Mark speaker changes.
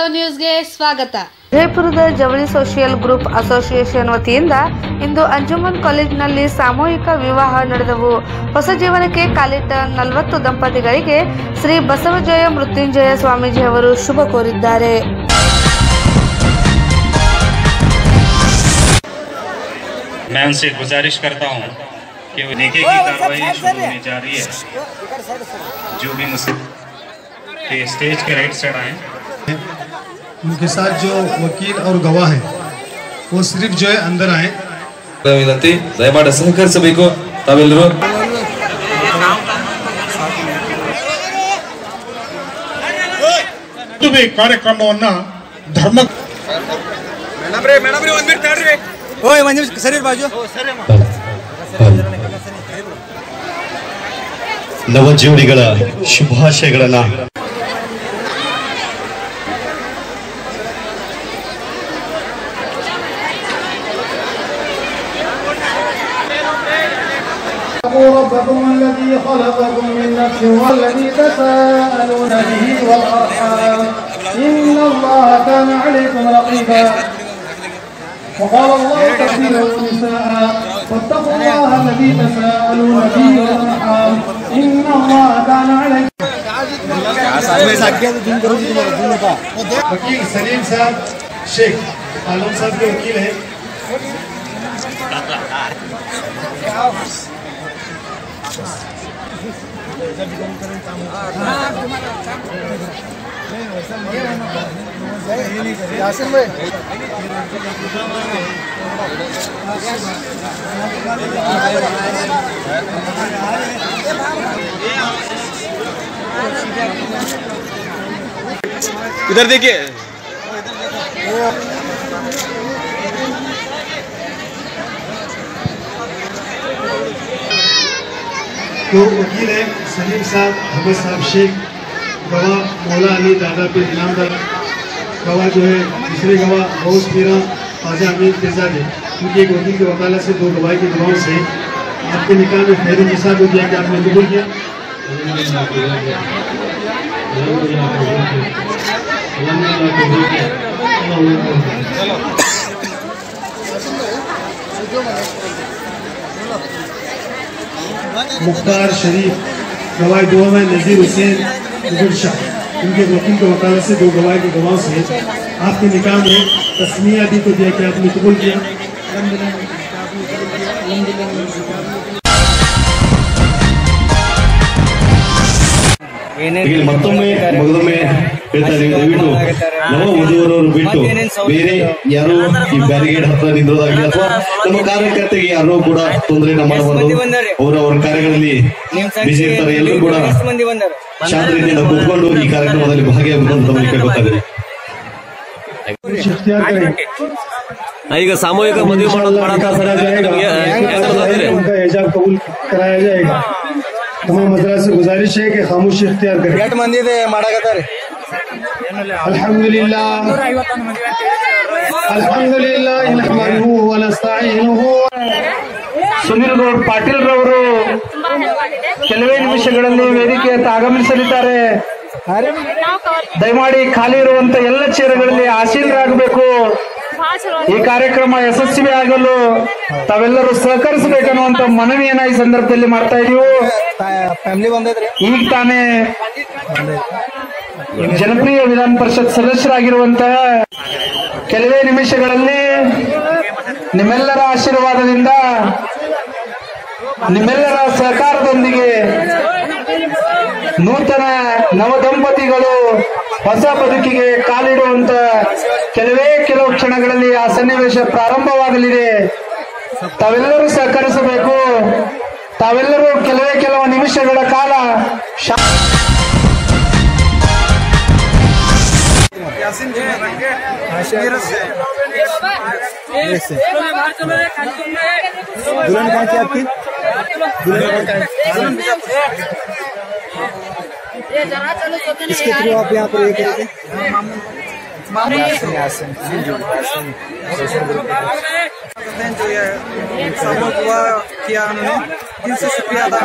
Speaker 1: Hello ನ್ಯೂಸ್ಗೆ ಸ್ವಾಗತ.
Speaker 2: ವಿಜಯಪುರದ ಜವಳಿ ಸೋಷಿಯಲ್ ಗ್ರೂಪ್ ಅಸೋಸಿಯೇಷನ್ ವತಿಯಿಂದ ಇಂದು ಅಂಜುಮನ್ ಕಾಲೇಜಿನಲ್ಲಿ ಸಾಮೂಹಿಕ ವಿವಾಹ ನಡೆದವು. ಹೊಸ ಜೀವನಕ್ಕೆ ಕಾಲಿಟ್ಟ 40 ದಂಪತಿಗಳಿಗೆ ಶ್ರೀ ಬಸವಜಯ ಮೃತ್ಯುಂಜಯ ಸ್ವಾಮೀಜಿ ಅವರು ಶುಭ ಕೋರಿದ್ದಾರೆ.
Speaker 3: मैं उनसे गुजारिश करता हूँ कि वो नेकी की कार्रवाई शुरू होने जा रही है. जो भी मुस्लिम के स्टेज के राइट साइड आए,
Speaker 4: उनके साथ जो वकील और गवाह है वो सिर्फ जो है अंदर आए.
Speaker 5: ವಿನಂತಿ, ದಯಮಾಡಿ ಸಹಕರಿಸಬೇಕು ತಾವೆಲ್ಲರೂ.
Speaker 4: ಕಾರ್ಯಕ್ರಮವನ್ನ ಧರ್ಮ
Speaker 6: ನವಜೋಡಿಗಳ ಶುಭಾಶಯಗಳನ್ನ
Speaker 4: ربكم الذي خلقكم من نفس والذي تساءلون به والأرحام إن الله كان عليكم رقيبا. وقال الله تكفير النساء واتقوا الله الذي تساءلون به والأرحام إن الله كان عليكم. वकील सलीम साहब शेख आलम साहब के वकील हैं.
Speaker 5: इधर देखिए.
Speaker 4: तो वकील है सलीम साहब, अहमद साहब शेख, गवाह मौला अली दादा पे इनामदार, गवाह जो है दूसरे गवाह गौस पीरा ख्वाजा अमीर तेजाब है. उनकी एक वकील के वकालत से 2 गवाही की दुआओं से आपके निकाह में खैर निसाब हो गया कि आपने कबूल किया. मुख्तार शरीफ गवाह 2 में नज़ीर हुसैन मुगल शाह, उनके वकील के वकालत से 2 गवाह के गवाहों से आपके निकाह में तस्मिया दी तो दिया कि आपने कबूल किया.
Speaker 6: ಮತ್ತೊಮ್ಮೆ ಮಗದೊಮ್ಮೆ ಹೇಳ್ತಾರೆ, ದಯವಿಟ್ಟು ನಮ್ಮ ವಧುವರವರು ಬಿಟ್ಟು ಬೇರೆ ಯಾರು ಈ ಬ್ಯಾರಿಗೇಡ್ ಹತ್ರ ನಿಂದ್ರೋದಾಗಲಿ ಅಥವಾ ನಮ್ಮ ಕಾರ್ಯಕರ್ತೆಗೆ ಯಾರು ಕೂಡ ತೊಂದರೆನ ಮಾಡಬಾರ್ದು. ಅವರವರ ಕಾರ್ಯಗಳಲ್ಲಿ ಬಿಸಿ ಇರ್ತಾರೆ. ಎಲ್ಲರೂ ಕೂಡ ಶಾಂತ ರೀತಿಯಿಂದ ಕೂತ್ಕೊಂಡು ಈ ಕಾರ್ಯಕ್ರಮದಲ್ಲಿ ಭಾಗಿಯಾಗಬೇಕು ಅಂತ ತಮಗೆ ಕೇಳ್ಕೊತಾರೆ.
Speaker 5: ಈಗ ಸಾಮೂಹಿಕ ಮದುವೆ ಮಾಡೋದು
Speaker 4: एजाब कबूल कराया जाएगा. तमाम हजरात से गुजारिश है कि खामोशी इख्तियार करें. अल्हम्दुलिल्लाह अल्हम्दुलिल्लाह नहमदुहु व नस्तईनुहु. ಸುನೀಲ್ ಗೌಡ್ ಪಾಟೀಲ್ ರವರು ಕೆಲವೇ ನಿಮಿಷಗಳಲ್ಲಿ ವೇದಿಕೆಯತ್ತ ಆಗಮಿಸಲಿದ್ದಾರೆ. ದಯಮಾಡಿ ಖಾಲಿ ಇರುವಂತ ಎಲ್ಲ ಚೇರುಗಳಲ್ಲಿ ಆಸೀನರಾಗಬೇಕು. ಈ ಕಾರ್ಯಕ್ರಮ ಯಶಸ್ವಿ ಆಗಲು ತಾವೆಲ್ಲರೂ ಸಹಕರಿಸಬೇಕನ್ನುವಂತ ಮನವಿಯನ್ನ ಈ ಸಂದರ್ಭದಲ್ಲಿ ಮಾಡ್ತಾ ಇದೀವಿ. ಈಗ ತಾನೇ ಜನಪ್ರಿಯ ವಿಧಾನ ಪರಿಷತ್ ಸದಸ್ಯರಾಗಿರುವಂತಹ ಕೆಲವೇ ನಿಮಿಷಗಳಲ್ಲಿ ನಿಮ್ಮೆಲ್ಲರ ಆಶೀರ್ವಾದದಿಂದ ನಿಮ್ಮೆಲ್ಲರ ಸಹಕಾರದೊಂದಿಗೆ ನೂತನ ನವದಂಪತಿಗಳು ಹೊಸ ಬದುಕಿಗೆ ಕಾಲಿಡುವಂತ ಕೆಲವು ಕ್ಷಣಗಳಲ್ಲಿ ಆ ಸನ್ನಿವೇಶ ಪ್ರಾರಂಭವಾಗಲಿದೆ. ತಾವೆಲ್ಲರೂ ಸಹಕರಿಸಬೇಕು. ತಾವೆಲ್ಲರೂ ಕೆಲವು ನಿಮಿಷಗಳ ಕಾಲ इसके थ्रू आप यहाँ पर ये करेंगे. जो ये सपोर्ट हुआ किया उन्होंने, दिल से शुक्रिया अदा.